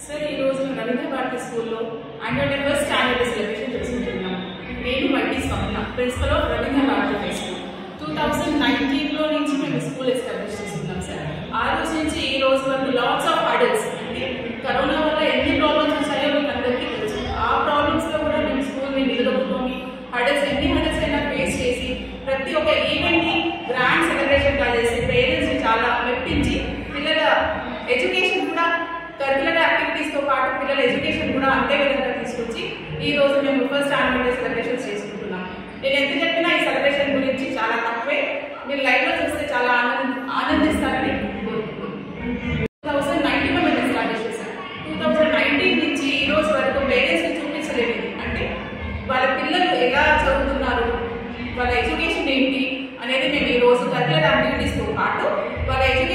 Sir ఈ రోజు రవీంద్ర భారతి స్కూల్లో అండర్ ఫస్ట్ స్టాండర్డ్ సెలబ్రేషన్ చేసుకుంటున్నాం. నేను YT Swapna, principal of Ravindra Bharati high school. 2019లో నుంచి మేము స్కూల్ ఎస్టాబ్లిష్ చేసుకున్నాం సార్. ఆ రోజు నుంచి ఈ రోజు వరకు లాట్స్ ఆఫ్ హర్డల్స్, అంటే కరోనా వల్ల ఎన్ని ప్రాబ్లమ్స్ వచ్చాయో మీకు అందరికీ తెలుసు. ఆ ప్రాబ్లమ్స్ లో కూడా మేము స్కూల్ని నిలదొక్కుని ఎన్ని హర్డల్స్ అయినా ఫేస్ చేసి ప్రతి ఒక్క ఈవెంట్ ని గ్రాండ్ సెలబ్రేషన్ గా చేసి పేరెంట్స్ ని చాలా మెప్పించి పిల్లల ఎడ్యుకేషన్ కూడా కరికులర్ యాక్టివిటీస్ తో పాటు పిల్లల ఎడ్యుకేషన్ కూడా అంతే విధంగా తీసుకొచ్చి ఈ రోజు మేము ఫస్ట్ యాన్యువల్ డే సెలబ్రేషన్ చేసుకుంటున్నాం. నేను ఎంత చెప్పినా ఈ సెలబ్రేషన్ గురించి చాలా తక్కువే. మీరు లైవ్ లో చూస్తే చాలా ఆనందిస్తారని కోరుకుంటున్నాను. 2019లో మేము ఎస్టాబ్లిష్ చేశాం. 2019 నుంచి ఈ రోజు వరకు పేరెంట్స్ ని చూపించలేదు, అంటే వాళ్ళ పిల్లలు ఎలా చదువుతున్నారు, వాళ్ళ ఎడ్యుకేషన్ ఏంటి అనేది మేము ఈ రోజు కరికులర్ యాక్టివిటీస్ తో పాటు వాళ్ళ ఎడ్యుకేషన్